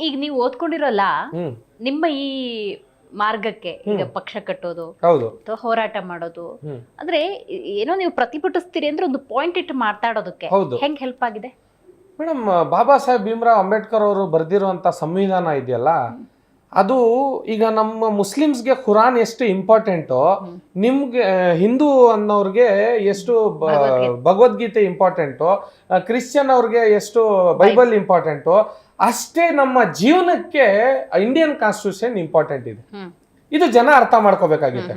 ಈಗ ನೀವು ಓದ್ಕೊಂಡಿರೋಲ್ಲ ನಿಮ್ಮ ಈ ಮಾರ್ಗಕ್ಕೆ ಈಗ ಪಕ್ಷ ಕಟ್ಟೋದು ಅಥವಾ ಹೋರಾಟ ಮಾಡೋದು ಅಂದ್ರೆ ಏನೋ ನೀವು ಪ್ರತಿಭಟಿಸ್ತೀರಿ ಅಂದ್ರೆ ಒಂದು ಪಾಯಿಂಟ್ ಇಟ್ಟು ಮಾತಾಡೋದಕ್ಕೆ ಹೆಂಗ್ ಹೆಲ್ಪ್ ಆಗಿದೆ ಮೇಡಮ್? ಬಾಬಾ ಸಾಹೇಬ್ ಭೀಮ್ರಾವ್ ಅಂಬೇಡ್ಕರ್ ಅವರು ಬರೆದಿರುವಂತ ಸಂವಿಧಾನ ಇದೆಯಲ್ಲ, ಅದು ಈಗ ನಮ್ಮ ಮುಸ್ಲಿಮ್ಸ್ಗೆ ಖುರಾನ್ ಎಷ್ಟು ಇಂಪಾರ್ಟೆಂಟು, ನಿಮ್ಗೆ ಹಿಂದೂ ಅನ್ನೋರ್ಗೆ ಎಷ್ಟು ಭಗವದ್ಗೀತೆ ಇಂಪಾರ್ಟೆಂಟು, ಕ್ರಿಶ್ಚಿಯನ್ ಅವ್ರಿಗೆ ಎಷ್ಟು ಬೈಬಲ್ ಇಂಪಾರ್ಟೆಂಟು, ಅಷ್ಟೇ ನಮ್ಮ ಜೀವನಕ್ಕೆ ಇಂಡಿಯನ್ ಕಾನ್ಸ್ಟಿಟ್ಯೂಷನ್ ಇಂಪಾರ್ಟೆಂಟ್ ಇದೆ. ಇದು ಜನ ಅರ್ಥ ಮಾಡ್ಕೋಬೇಕಾಗಿದೆ.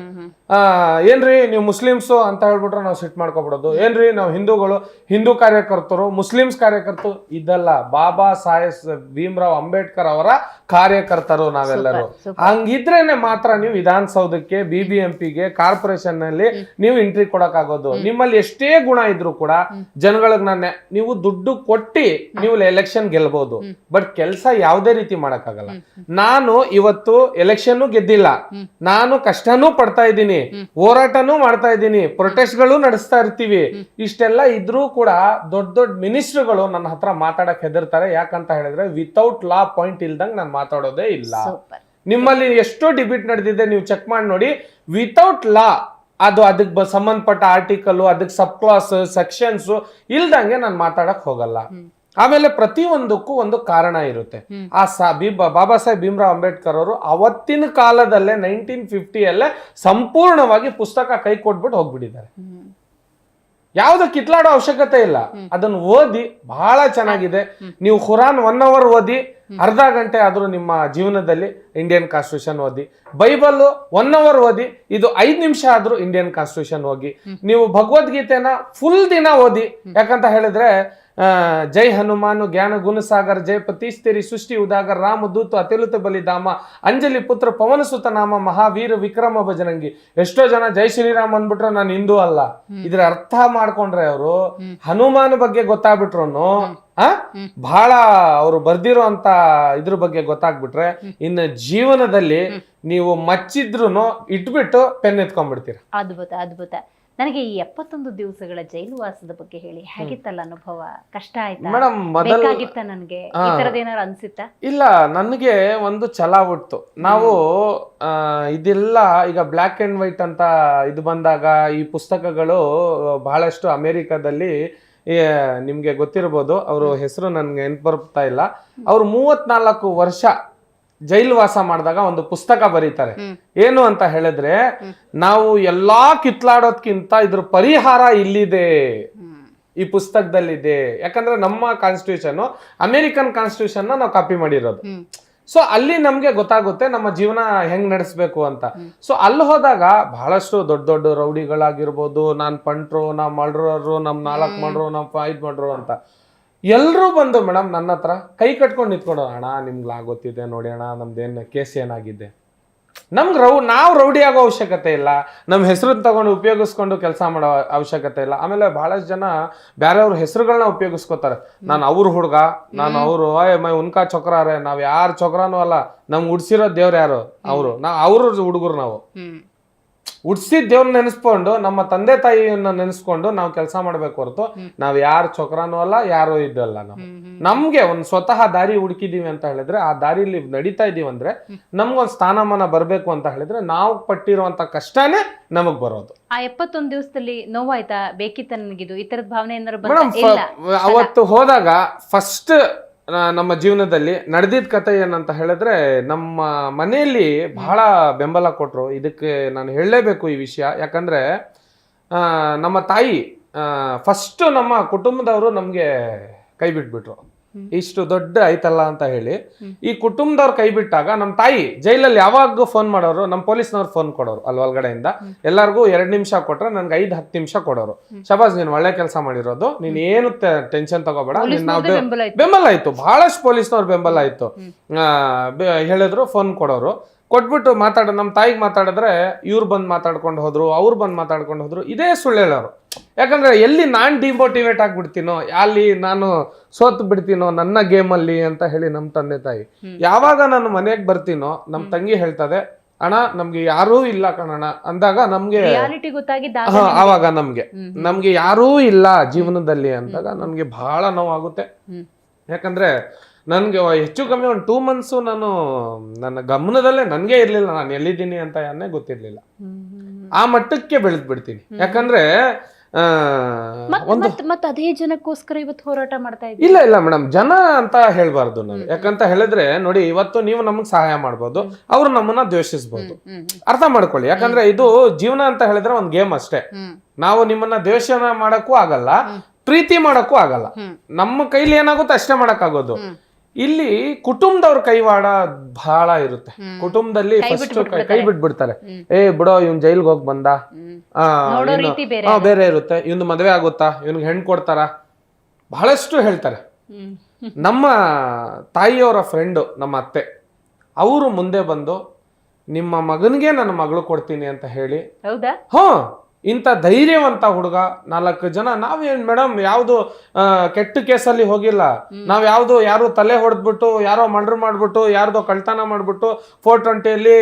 ಏನ್ರಿ ನೀವು ಮುಸ್ಲಿಮ್ಸು ಅಂತ ಹೇಳ್ಬಿಟ್ರೆ ನಾವು ಸಿಟ್ ಮಾಡ್ಕೊಬಿಡೋದು, ಏನ್ರಿ ನಾವು ಹಿಂದೂಗಳು, ಹಿಂದೂ ಕಾರ್ಯಕರ್ತರು, ಮುಸ್ಲಿಮ್ಸ್ ಕಾರ್ಯಕರ್ತರು, ಇದಲ್ಲ. ಬಾಬಾ ಸಾಹೇಬ್ ಭೀಮ್ರಾವ್ ಅಂಬೇಡ್ಕರ್ ಅವರ ಕಾರ್ಯಕರ್ತರು ನಾವೆಲ್ಲರೂ. ಹಂಗಿದ್ರೇನೆ ಮಾತ್ರ ನೀವು ವಿಧಾನಸೌಧಕ್ಕೆ, BBMPಗೆ, ಕಾರ್ಪೊರೇಷನ್ ನಲ್ಲಿ ನೀವು ಎಂಟ್ರಿ ಕೊಡಕ್ಕಾಗೋದು. ನಿಮ್ಮಲ್ಲಿ ಎಷ್ಟೇ ಗುಣ ಇದ್ರು ಕೂಡ ಜನಗಳಿಗೆ ನೀವು ದುಡ್ಡು ಕೊಟ್ಟಿ ನೀವು ಎಲೆಕ್ಷನ್ ಗೆಲ್ಬಹುದು, ಬಟ್ ಕೆಲಸ ಯಾವುದೇ ರೀತಿ ಮಾಡಕ್ಕಾಗಲ್ಲ. ನಾನು ಇವತ್ತು ಎಲೆಕ್ಷನ್ ಗೆದ್ದಿಲ್ಲ, ನಾನು ಕಷ್ಟನೂ ಪಡ್ತಾ ಇದ್ದೀನಿ, ಹೋರಾಟನೂ ಮಾಡ್ತಾ ಇದ್ದೀನಿ, ಪ್ರೊಟೆಸ್ಟ್ ಗಳು ನಡೆಸ್ತಾ ಇರ್ತೀವಿ. ಇಷ್ಟೆಲ್ಲ ಇದ್ರೂ ಕೂಡ ದೊಡ್ಡ ದೊಡ್ಡ ಮಿನಿಸ್ಟರ್ಗಳು ನನ್ನ ಹತ್ರ ಮಾತಾಡಕ್ ಹೆದರ್ತಾರೆ. ಯಾಕಂತ ಹೇಳಿದ್ರೆ ವಿತೌಟ್ ಲಾ ಪಾಯಿಂಟ್ ಇಲ್ದಂಗ್ ನಾನು ಮಾತಾಡೋದೇ ಇಲ್ಲ. ನಿಮ್ಮಲ್ಲಿ ಎಷ್ಟೋ ಡಿಬೇಟ್ ನಡೆದಿದೆ, ನೀವು ಚೆಕ್ ಮಾಡಿ ನೋಡಿ. ವಿತೌಟ್ ಲಾ, ಅದು ಅದಕ್ಕೆ ಸಂಬಂಧಪಟ್ಟ ಆರ್ಟಿಕಲ್, ಅದಕ್ಕೆ ಸಬ್ ಕ್ಲಾಸ್, ಸೆಕ್ಷನ್ಸ್ ಇಲ್ದಂಗೆ ನಾನು ಮಾತಾಡಕ್ ಹೋಗಲ್ಲ. ಆಮೇಲೆ ಪ್ರತಿಯೊಂದಕ್ಕೂ ಒಂದು ಕಾರಣ ಇರುತ್ತೆ. ಬಾಬಾ ಸಾಹೇಬ್ ಭೀಮ್ರಾವ್ ಅಂಬೇಡ್ಕರ್ ಅವರು ಅವತ್ತಿನ ಕಾಲದಲ್ಲೇ 1950 ಸಂಪೂರ್ಣವಾಗಿ ಪುಸ್ತಕ ಕೈ ಕೊಟ್ಬಿಟ್ಟು ಹೋಗ್ಬಿಟ್ಟಿದ್ದಾರೆ. ಯಾವ್ದು ಕಿತ್ಲಾಡೋ ಅವಶ್ಯಕತೆ ಇಲ್ಲ. ಅದನ್ನು ಓದಿ, ಬಹಳ ಚೆನ್ನಾಗಿದೆ. ನೀವು ಖುರಾನ್ 1 hour ಓದಿ, ಅರ್ಧ ಗಂಟೆ ಆದ್ರೂ ನಿಮ್ಮ ಜೀವನದಲ್ಲಿ ಇಂಡಿಯನ್ ಕಾನ್ಸ್ಟಿಟ್ಯೂಷನ್ ಓದಿ. ಬೈಬಲ್ 1 hour ಓದಿ, ಇದು 5 ನಿಮಿಷ ಆದ್ರೂ ಇಂಡಿಯನ್ ಕಾನ್ಸ್ಟಿಟ್ಯೂಷನ್ ಹೋಗಿ. ನೀವು ಭಗವದ್ಗೀತೆನ ಫುಲ್ ದಿನ ಓದಿ. ಯಾಕಂತ ಹೇಳಿದ್ರೆ ಜೈ ಹನುಮಾನು ಜ್ಞಾನ ಗುಣಸಾಗರ್, ಜೈ ಪತೀಸ್ತಿರಿ ಸೃಷ್ಟಿ ಉದಾಗರ್, ರಾಮ ದೂತು ಅತಿಲುತ ಬಲಿಧಾಮ, ಅಂಜಲಿ ಪುತ್ರ ಪವನ ಸುತ ನಾಮ, ಮಹಾವೀರ ವಿಕ್ರಮ ಭಜರಂಗಿ. ಎಷ್ಟೋ ಜನ ಜೈ ಶ್ರೀರಾಮ್ ಅಂದ್ಬಿಟ್ರೆ ನಾನು ಹಿಂದೂ ಅಲ್ಲ. ಇದ್ರ ಅರ್ಥ ಮಾಡ್ಕೊಂಡ್ರೆ ಅವರು ಹನುಮಾನ್ ಬಗ್ಗೆ ಗೊತ್ತಾಗ್ಬಿಟ್ರು, ಬಹಳ ಅವರು ಬರ್ದಿರೋ ಅಂತ ಇದ್ರ ಬಗ್ಗೆ ಗೊತ್ತಾಗ್ಬಿಟ್ರೆ, ಇನ್ನು ಜೀವನದಲ್ಲಿ ನೀವು ಮಚ್ಚಿದ್ರು ಇಟ್ಬಿಟ್ಟು ಪೆನ್ ಎತ್ಕೊಂಡ್ಬಿಡ್ತೀರ. ಅದ್ಭುತ ಅದ್ಭುತ. ನನಗೆ ಈ 71 ದಿವಸಗಳ ಜೈಲು ವಾಸದ ಬಗ್ಗೆ ಹೇಳಿ. ಹೇಗಿತ್ತಲ್ಲ ಅನುಭವ? ಕಷ್ಟ ಆಯ್ತಾ? ಮೇಡಮ್, ಬೇಕಾಗಿತ್ತ ನನಗೆ? ಈ ತರದ್ ಏನಾರು ಅನ್ಸಿತ್ತಾ? ಇಲ್ಲ, ನನಗೆ ಒಂದು ಛಲ ಹುಟ್ಟು. ನಾವು ಇದೆಲ್ಲ ಈಗ ಬ್ಲ್ಯಾಕ್ ಅಂಡ್ ವೈಟ್ ಅಂತ ಇದು ಬಂದಾಗ ಈ ಪುಸ್ತಕಗಳು ಬಹಳಷ್ಟು ಅಮೆರಿಕದಲ್ಲಿ, ನಿಮ್ಗೆ ಗೊತ್ತಿರ್ಬೋದು, ಅವ್ರ ಹೆಸರು ನನ್ಗೆ ನೆನ್ಪು ಬರ್ತಾ ಇಲ್ಲ, ಅವ್ರು 34 ವರ್ಷ ಜೈಲು ವಾಸ ಮಾಡಿದಾಗ ಒಂದು ಪುಸ್ತಕ ಬರೀತಾರೆ. ಏನು ಅಂತ ಹೇಳಿದ್ರೆ, ನಾವು ಎಲ್ಲಾ ಕಿತ್ಲಾಡೋದ್ಕಿಂತ ಇದ್ರ ಪರಿಹಾರ ಇಲ್ಲಿದೆ, ಈ ಪುಸ್ತಕದಲ್ಲಿದೆ. ಯಾಕಂದ್ರೆ ನಮ್ಮ ಕಾನ್ಸ್ಟಿಟ್ಯೂಷನ್ ಅಮೆರಿಕನ್ ಕಾನ್ಸ್ಟಿಟ್ಯೂಷನ್ ನಾವು ಕಾಪಿ ಮಾಡಿರೋದು. ಸೊ ಅಲ್ಲಿ ನಮ್ಗೆ ಗೊತ್ತಾಗುತ್ತೆ ನಮ್ಮ ಜೀವನ ಹೆಂಗ್ ನಡೆಸ್ಬೇಕು ಅಂತ. ಸೊ ಅಲ್ಲಿ ಹೋದಾಗ ಬಹಳಷ್ಟು ದೊಡ್ಡ ದೊಡ್ಡ ರೌಡಿಗಳಾಗಿರ್ಬೋದು, ನಾನ್ ಪಂಟ್ರು, ನಾವ್ ಮಳ್ರೋರು, ನಮ್ 4 ಮಾಡ್ರು, ನಮ್ 5 ಮಾಡ್ರು ಅಂತ ಎಲ್ರೂ ಬಂದು ಮೇಡಮ್ ನನ್ನ ಹತ್ರ ಕೈ ಕಟ್ಕೊಂಡು ನಿಂತ್ಕೊಂಡು, ಅಣ್ಣ ನಿಮ್ಗೆ ಗೊತ್ತಿದೆ ನೋಡಿ ಅಣ್ಣ, ನಮ್ದೇನು ಕೇಸ್ ಏನಾಗಿದೆ. ನಮ್ಗೆ ನಾವು ರೌಡಿ ಆಗೋ ಅವಶ್ಯಕತೆ ಇಲ್ಲ, ನಮ್ಮ ಹೆಸರು ತಗೊಂಡು ಉಪಯೋಗಿಸ್ಕೊಂಡು ಕೆಲಸ ಮಾಡೋ ಅವಶ್ಯಕತೆ ಇಲ್ಲ. ಆಮೇಲೆ ಬಹಳಷ್ಟು ಜನ ಬೇರೆಯವ್ರ ಹೆಸರುಗಳನ್ನ ಉಪಯೋಗಿಸ್ಕೋತಾರೆ. ನಾನು ಅವ್ರ ಹುಡುಗ, ನಾನು ಅವರು ಮೈ ಉನ್ಕಾ ಚೊಕ್ರಾರೆ. ನಾವ್ ಯಾರ ಚೊಕ್ರಾನು ಅಲ್ಲ, ನಮ್ಗೆ ಉಡ್ಸಿರೋ ದೇವ್ರು ಯಾರು ಅವರು, ಅವ್ರ ಹುಡುಗರು. ನಾವು ಉಡ್ಸಿದ ದೇವ್ರನ್ನ ನೆನೆಸ್ಕೊಂಡು, ನಮ್ಮ ತಂದೆ ತಾಯಿಯನ್ನ ನೆನೆಸ್ಕೊಂಡು ನಾವು ಕೆಲಸ ಮಾಡ್ಬೇಕು ಹೊರತು ನಾವ್ ಯಾರು ಚೊಕ್ರಾನು ಅಲ್ಲ, ಯಾರು ಇದಲ್ಲ. ನಾವು ನಮ್ಗೆ ಒಂದ್ ಸ್ವತಃ ದಾರಿ ಹುಡುಕಿದೀವಿ ಅಂತ ಹೇಳಿದ್ರೆ, ಆ ದಾರಿಲಿ ನಡೀತಾ ಇದೀವಿ ಅಂದ್ರೆ ನಮ್ಗೊಂದ್ ಸ್ಥಾನಮಾನ ಬರ್ಬೇಕು ಅಂತ ಹೇಳಿದ್ರೆ ನಾವು ಪಟ್ಟಿರುವಂತ ಕಷ್ಟನೇ ನಮಗ್ ಬರೋದು. ಆ 71 ದಿವಸದಲ್ಲಿ ನೋವಾಯ್ತಾ? ಬೇಕಿತ್ತ ನನಗಿದು, ಈ ತರದ ಭಾವನೆ ಏನಾದ್ರು? ಅವತ್ತು ಹೋದಾಗ ಫಸ್ಟ್ ನಮ್ಮ ಜೀವನದಲ್ಲಿ ನಡೆದಿದ್ದ ಕತೆ ಏನಂತ ಹೇಳಿದ್ರೆ, ನಮ್ಮ ಮನೆಯಲ್ಲಿ ಬಹಳ ಬೆಂಬಲ ಕೊಟ್ರು. ಇದಕ್ಕೆ ನಾನು ಹೇಳಲೇಬೇಕು ಈ ವಿಷಯ. ಯಾಕಂದ್ರೆ ನಮ್ಮ ತಾಯಿ ಫಸ್ಟ್ ನಮ್ಮ ಕುಟುಂಬದವರು ನಮ್ಗೆ ಕೈ ಬಿಟ್ಬಿಟ್ರು. ಇಷ್ಟು ದೊಡ್ಡ ಆಯ್ತಲ್ಲ ಅಂತ ಹೇಳಿ ಈ ಕುಟುಂಬದವ್ರು ಕೈ ಬಿಟ್ಟಾಗ ನಮ್ಮ ತಾಯಿ ಜೈಲಲ್ಲಿ ಯಾವಾಗ ಫೋನ್ ಮಾಡೋರು, ನಮ್ಮ ಪೊಲೀಸ್ನವ್ರು ಫೋನ್ ಕೊಡೋರು ಅಲ್ಲಿ ಒಳಗಡೆಯಿಂದ. ಎಲ್ಲರಿಗೂ 2 ನಿಮಿಷ ಕೊಟ್ರೆ ನನ್ಗೆ 5-10 ನಿಮಿಷ ಕೊಡೋರು. ಶಬಾಸ್, ನೀನ್ ಒಳ್ಳೆ ಕೆಲಸ ಮಾಡಿರೋದು, ನೀನ್ ಏನು ಟೆನ್ಷನ್ ತಗೋಬೇಡ, ನಾವು ಬೆಂಬಲ ಆಯ್ತು. ಬಹಳಷ್ಟು ಪೊಲೀಸ್ನವ್ರು ಬೆಂಬಲ ಆಯ್ತು. ಹೇಳಿದ್ರು, ಫೋನ್ ಕೊಡೋರು. ಕೊಟ್ಬಿಟ್ಟು ನಮ್ಮ ತಾಯಿಗೆ ಮಾತಾಡಿದ್ರೆ ಇವ್ರು ಬಂದು ಮಾತಾಡ್ಕೊಂಡು ಹೋದ್ರು, ಅವ್ರು ಬಂದು ಮಾತಾಡ್ಕೊಂಡು ಹೋದ್ರು. ಇದೇ ಸುಳ್ಳು ಹೇಳೋರು. ಯಾಕಂದ್ರೆ ಎಲ್ಲಿ ನಾನ್ ಡಿಮೋಟಿವೇಟ್ ಆಗ್ಬಿಡ್ತೀನೋ, ಅಲ್ಲಿ ನಾನು ಸೋತ್ ಬಿಡ್ತೀನೋ ನನ್ನ ಗೇಮಲ್ಲಿ ಅಂತ ಹೇಳಿ ನಮ್ಮ ತಂದೆ ತಾಯಿ. ಯಾವಾಗ ನಾನು ಮನೆಗೆ ಬರ್ತೀನೋ ನಮ್ಮ ತಂಗಿ ಹೇಳ್ತದೆ, ಅಣ್ಣ ನಮ್ಗೆ ಯಾರೂ ಇಲ್ಲ ಕಣಣ್ಣ ಅಂದಾಗ ನಮ್ಗೆ ಆವಾಗ ನಮ್ಗೆ ಯಾರೂ ಇಲ್ಲ ಜೀವನದಲ್ಲಿ ಅಂದಾಗ ನಮ್ಗೆ ಬಹಳ ನೋವಾಗುತ್ತೆ. ಯಾಕಂದ್ರೆ ನನ್ಗೆ ಹೆಚ್ಚು ಕಮ್ಮಿ ಒಂದು 2 months ನಾನು ನನ್ನ ಗಮನದಲ್ಲೇ ನನ್ಗೆ ಇರ್ಲಿಲ್ಲ ನಾನು ಎಲ್ಲಿದ್ದೀನಿ ಅಂತ ಗೊತ್ತಿರ್ಲಿಲ್ಲ. ಆ ಮಟ್ಟಕ್ಕೆ ಬೆಳೆದ್ ಬಿಡ್ತೀನಿ. ಯಾಕಂದ್ರೆ ಮತ್ತೆ ಅದೇ ಜನಕ್ಕೋಸ್ಕರ ಇವತ್ತು ಹೋರಾಟ ಮಾಡ್ತಾ ಇದ್ದೀವಿ. ಇಲ್ಲ ಮೇಡಮ್, ಜನ ಅಂತ ಹೇಳ್ಬಾರ್ದು ನಾವು. ಯಾಕಂತ ಹೇಳಿದ್ರೆ ನೋಡಿ, ಇವತ್ತು ನೀವು ನಮಗ್ ಸಹಾಯ ಮಾಡ್ಬೋದು, ಅವ್ರು ನಮ್ಮನ್ನ ದ್ವೇಷಿಸ್ಬೋದು. ಅರ್ಥ ಮಾಡ್ಕೊಳ್ಳಿ. ಯಾಕಂದ್ರೆ ಇದು ಜೀವನ ಅಂತ ಹೇಳಿದ್ರೆ ಒಂದ್ ಗೇಮ್ ಅಷ್ಟೇ. ನಾವು ನಿಮ್ಮನ್ನ ದ್ವೇಷನ ಮಾಡಕ್ಕೂ ಆಗಲ್ಲ, ಪ್ರೀತಿ ಮಾಡಕ್ಕೂ ಆಗಲ್ಲ. ನಮ್ಮ ಕೈಲಿ ಏನಾಗುತ್ತೆ ಅಷ್ಟೇ ಮಾಡಕ್ ಆಗೋದು. ಇಲ್ಲಿ ಕುಟುಂಬದವ್ರ ಕೈವಾಡ ಬಹಳ ಇರುತ್ತೆ. ಕುಟುಂಬದಲ್ಲಿ ಫಸ್ಟ್ ಕೈ ಬಿಟ್ಬಿಡ್ತಾರೆ. ಬಿಡೋ, ಇವ್ನ್ ಜೈಲ್ಗೆ ಹೋಗ್ ಬಂದ, ಬೇರೆ ಇರುತ್ತೆ, ಇವ್ನು ಮದ್ವೆ ಆಗುತ್ತಾ, ಇವ್ನಿಗೆ ಹೆಣ್ ಕೊಡ್ತಾರ, ಬಹಳಷ್ಟು ಹೇಳ್ತಾರೆ. ನಮ್ಮ ತಾಯಿಯವರ ಫ್ರೆಂಡು, ನಮ್ಮ ಅತ್ತೆ, ಅವರು ಮುಂದೆ ಬಂದು ನಿಮ್ಮ ಮಗನಿಗೆ ನನ್ನ ಮಗಳು ಕೊಡ್ತೀನಿ ಅಂತ ಹೇಳಿ, ಇಂಥ ಧೈರ್ಯವಂತ ಹುಡುಗ, 4 ಜನ. ನಾವೇನ್ ಮೇಡಮ್ ಯಾವ್ದು ಕೆಟ್ಟ ಕೇಸಲ್ಲಿ ಹೋಗಿಲ್ಲ. ನಾವ್ ಯಾರು ತಲೆ ಹೊಡೆದ್ಬಿಟ್ಟು, ಯಾರೋ ಮರ್ಡರ್ ಮಾಡ್ಬಿಟ್ಟು, ಯಾರ್ದೋ ಕಳ್ತನ ಮಾಡ್ಬಿಟ್ಟು 420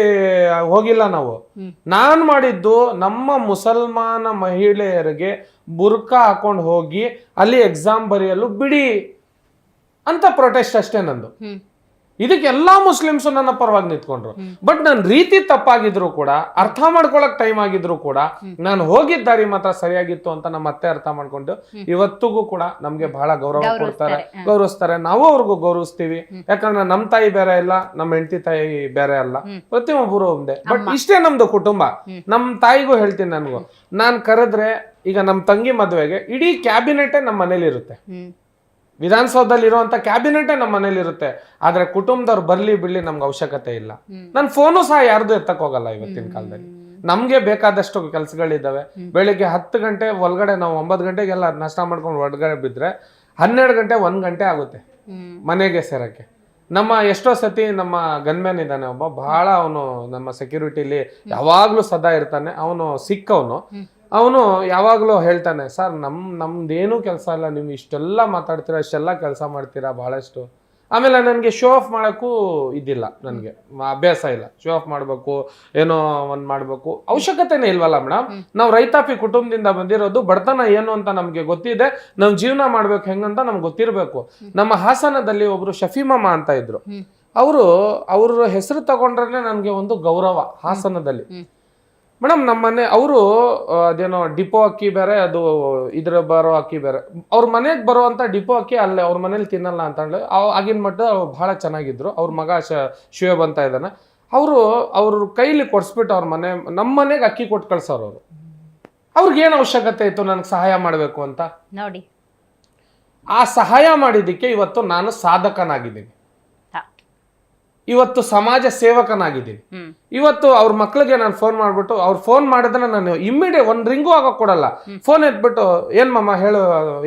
ಹೋಗಿಲ್ಲ ನಾವು. ನಾನ್ ಮಾಡಿದ್ದು ನಮ್ಮ ಮುಸಲ್ಮಾನ ಮಹಿಳೆಯರಿಗೆ ಬುರ್ಕಾ ಹಾಕೊಂಡು ಹೋಗಿ ಅಲ್ಲಿ ಎಕ್ಸಾಮ್ ಬರೆಯಲು ಬಿಡಿ ಅಂತ ಪ್ರೊಟೆಸ್ಟ್ ಅಷ್ಟೇ ನಂದು. ಇದಕ್ಕೆ ಎಲ್ಲಾ ಮುಸ್ಲಿಮ್ಸ್ ನನ್ನ ಪರವಾಗಿ ನಿಂತ್ಕೊಂಡ್ರು. ಬಟ್ ನನ್ನ ರೀತಿ ತಪ್ಪಾಗಿದ್ರು ಕೂಡ, ಅರ್ಥ ಮಾಡ್ಕೊಳಕ್ ಟೈಮ್ ಆಗಿದ್ರು ಕೂಡ, ನಾನು ಹೋಗಿದ್ದ ದಾರಿ ಮಾತ್ರ ಸರಿಯಾಗಿತ್ತು ಅಂತ ನಮ್ಮ ಅತ್ತೆ ಅರ್ಥ ಮಾಡ್ಕೊಂಡು ಇವತ್ತಿಗೂ ಕೂಡ ನಮ್ಗೆ ಬಹಳ ಗೌರವಿಸ್ತಾರೆ. ನಾವು ಅವ್ರಿಗೂ ಗೌರವಿಸ್ತೀವಿ. ಯಾಕಂದ್ರೆ ನಮ್ ತಾಯಿ ಬೇರೆ ಇಲ್ಲ, ನಮ್ಮ ಹೆಂಡತಿ ತಾಯಿ ಬೇರೆ ಅಲ್ಲ, ಪ್ರತಿಯೊಬ್ಬರು ಒಂದೇ. ಬಟ್ ಇಷ್ಟೇ ನಮ್ದು ಕುಟುಂಬ. ನಮ್ ತಾಯಿಗೂ ಹೇಳ್ತೀನಿ, ನನ್ಗೂ ನಾನ್ ಕರೆದ್ರೆ, ಈಗ ನಮ್ ತಂಗಿ ಮದ್ವೆಗೆ ಇಡೀ ಕ್ಯಾಬಿನೆಟೇ ನಮ್ಮ ಮನೇಲಿ ಇರುತ್ತೆ. ವಿಧಾನಸೌಧದಲ್ಲಿ ಇರುವಂತ ಕ್ಯಾಬಿನೆಟೇ ನಮ್ಮ ಮನೇಲಿ ಇರುತ್ತೆ. ಆದ್ರೆ ಕುಟುಂಬದವ್ರು ಬರ್ಲಿ ಬಿಡ್ಲಿ ನಮ್ಗೆ ಅವಶ್ಯಕತೆ ಇಲ್ಲ. ನನ್ ಫೋನು ಸಹ ಯಾರ್ದು ಎತ್ತಕ್ ಹೋಗಲ್ಲ ಇವತ್ತಿನ ಕಾಲದಲ್ಲಿ. ನಮ್ಗೆ ಬೇಕಾದಷ್ಟು ಕೆಲ್ಸಗಳಿದ್ದಾವೆ. ಬೆಳಿಗ್ಗೆ 10 ಗಂಟೆ ಒಳಗಡೆ ನಾವು 9 ಗಂಟೆಗೆಲ್ಲ ನಾಷ್ಟ ಮಾಡ್ಕೊಂಡು ಹೊರಗಡೆ ಬಿದ್ರೆ 12 ಗಂಟೆ 1 ಗಂಟೆ ಆಗುತ್ತೆ ಮನೆಗೆ ಸೇರಕ್ಕೆ. ನಮ್ಮ ಎಷ್ಟೋ ಸತಿ ನಮ್ಮ ಗನ್ಮ್ಯಾನ್ ಇದ್ದಾನೆ ಒಬ್ಬ, ಬಹಳ ಅವನು ನಮ್ಮ ಸೆಕ್ಯೂರಿಟಿಲಿ ಯಾವಾಗ್ಲೂ ಸದಾ ಇರ್ತಾನೆ. ಅವನು ಸಿಕ್ಕವನು. ಅವನು ಯಾವಾಗಲೂ ಹೇಳ್ತಾನೆ, ಸರ್ ನಮ್ದೇನು ಕೆಲಸ ಇಲ್ಲ, ನೀವು ಇಷ್ಟೆಲ್ಲ ಮಾತಾಡ್ತೀರಾ, ಇಷ್ಟೆಲ್ಲ ಕೆಲಸ ಮಾಡ್ತೀರಾ ಬಹಳಷ್ಟು. ಆಮೇಲೆ ನನಗೆ ಶೋ ಆಫ್ ಮಾಡೋಕ್ಕೂ ಇದ್ದಿಲ್ಲ, ನನಗೆ ಅಭ್ಯಾಸ ಇಲ್ಲ. ಶೋ ಆಫ್ ಮಾಡಬೇಕು, ಏನೋ ಒಂದು ಮಾಡಬೇಕು, ಅವಶ್ಯಕತೆನೇ ಇಲ್ವಲ್ಲ ಮೇಡಮ್. ನಾವು ರೈತಾಪಿ ಕುಟುಂಬದಿಂದ ಬಂದಿರೋದು, ಬಡತನ ಏನು ಅಂತ ನಮಗೆ ಗೊತ್ತಿದೆ, ನಾವು ಜೀವನ ಮಾಡ್ಬೇಕು ಹೆಂಗಂತ ನಮ್ಗೆ ಗೊತ್ತಿರಬೇಕು. ನಮ್ಮ ಹಾಸನದಲ್ಲಿ ಒಬ್ರು ಶಫೀಮಮ್ಮ ಅಂತ ಇದ್ರು. ಅವ್ರ ಹೆಸರು ತಗೊಂಡ್ರೆ ನನಗೆ ಒಂದು ಗೌರವ ಹಾಸನದಲ್ಲಿ. ಮೇಡಮ್ ನಮ್ಮನೆ ಅವರು ಅದೇನೋ ಡಿಪೋ ಅಕ್ಕಿ ಬೇರೆ, ಅದು ಇದ್ರ ಬರೋ ಅಕ್ಕಿ ಬೇರೆ. ಅವ್ರ ಮನೆಗೆ ಬರುವಂತ ಡಿಪೋ ಅಕ್ಕಿ ಅಲ್ಲೇ ಅವ್ರ ಮನೇಲಿ ತಿನ್ನಲ್ಲ ಅಂತ ಹೇಳಿ ಆಗಿನ ಮಟ್ಟ ಬಹಳ ಚೆನ್ನಾಗಿದ್ರು. ಅವ್ರ ಮಗ ಶಿವೇಬ್ ಅಂತ ಇದ್ದಾನೆ. ಅವ್ರ ಕೈಲಿ ಕೊಡ್ಸ್ಬಿಟ್ಟು ಅವ್ರ ನಮ್ಮ ಮನೆಗೆ ಅಕ್ಕಿ ಕೊಟ್ಟು ಕಳ್ಸೋರು. ಅವ್ರಿಗೆ ಏನು ಅವಶ್ಯಕತೆ ಇತ್ತು ನನಗೆ ಸಹಾಯ ಮಾಡಬೇಕು ಅಂತ ನೋಡಿ. ಆ ಸಹಾಯ ಮಾಡಿದ್ದಕ್ಕೆ ಇವತ್ತು ನಾನು ಸಾಧಕನಾಗಿದ್ದೀನಿ, ಇವತ್ತು ಸಮಾಜ ಸೇವಕನಾಗಿದ್ದೀನಿ. ಇವತ್ತು ಅವ್ರ ಮಕ್ಳಿಗೆ ನಾನು ಫೋನ್ ಮಾಡ್ಬಿಟ್ಟು, ಅವ್ರು ಫೋನ್ ಮಾಡಿದ್ರೆ ನಾನು ಇಮ್ಮಿಡಿಯೇಟ್ 1 ರಿಂಗೂ ಆಗಕ್ ಕೊಡಲ್ಲ. ಫೋನ್ ಎತ್ಬಿಟ್ಟು, ಏನ್ ಮಮ್ಮ ಹೇಳು,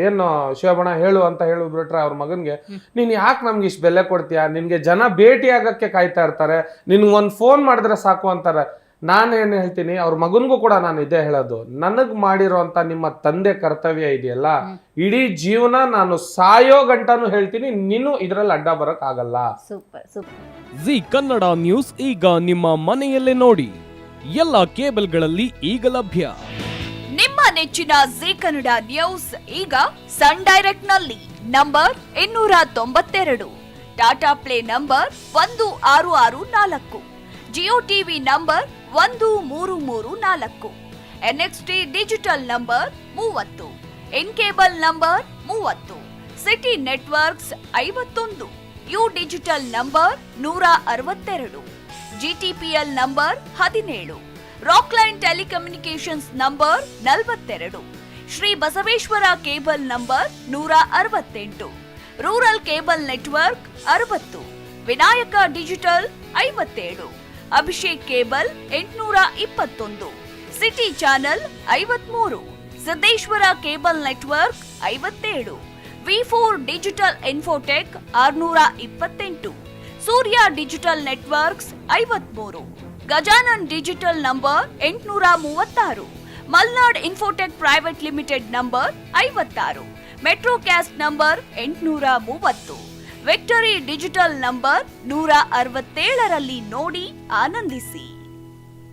ಏನು ಶಿವಬಣ ಹೇಳು ಅಂತ ಹೇಳಿಬಿಟ್ರೆ ಅವ್ರ ಮಗನ್ಗೆ, ನೀನ್ ಯಾಕೆ ನಮ್ಗೆ ಇಷ್ಟು ಬೆಲೆ ಕೊಡ್ತೀಯಾ, ನಿನ್ಗೆ ಜನ ಭೇಟಿ ಆಗಕ್ಕೆ ಕಾಯ್ತಾ ಇರ್ತಾರೆ, ನಿನ್ಗೆ 1 ಫೋನ್ ಮಾಡಿದ್ರೆ ಸಾಕು ಅಂತಾರೆ. ನಾನೇನು ಹೇಳ್ತೀನಿ, ಅವ್ರ ಮಗನ್ಗೂ ಕೂಡ ನಾನು ಇದೇ ಹೇಳೋದು, ನನಗ್ ಮಾಡಿರೋಂತ ನಿಮ್ಮ ತಂದೆ ಕರ್ತವ್ಯ ಇದೆಯಲ್ಲ, ಇಡೀ ಜೀವನ ನಾನು ಸಾಯೋ ಗಂಟನೂ ಹೇಳ್ತೀನಿ, ನೀನು ಇದ್ರಲ್ಲಿ ಅಡ್ಡ ಬರಕ್ ಆಗಲ್ಲ. ಜಿ ಕನ್ನಡ ನ್ಯೂಸ್ ಈಗ ನಿಮ್ಮ ಮನೆಯಲ್ಲೇ ನೋಡಿ. ಎಲ್ಲ ಕೇಬಲ್ಗಳಲ್ಲಿ ಈಗ ಲಭ್ಯ. ನಿಮ್ಮ ನೆಚ್ಚಿನ ಜಿ ಕನ್ನಡ ನ್ಯೂಸ್ ಈಗ ಸನ್ ಡೈರೆಕ್ಟ್ ನಲ್ಲಿ number 292, Tata play number 1664, Jio TV number 1334, NXT digital number 30, N cable number 30, city networks 51, U digital number 162, GTPL number 17, Rockline telecommunications number 42, Shri Basaveshwara cable number 168, rural cable network 60, Vinayaka digital 57, Abhishek cable 821, city channel 53, Siddeshwara cable network 57, V4 digital Infotech 628, ಸೂರ್ಯ digital networks 53, Gajanan digital number 836, Malnad Infotech private limited number 56, Metrocast number 830, Victory digital number 167ರಲ್ಲಿ ನೋಡಿ ಆನಂದಿಸಿ.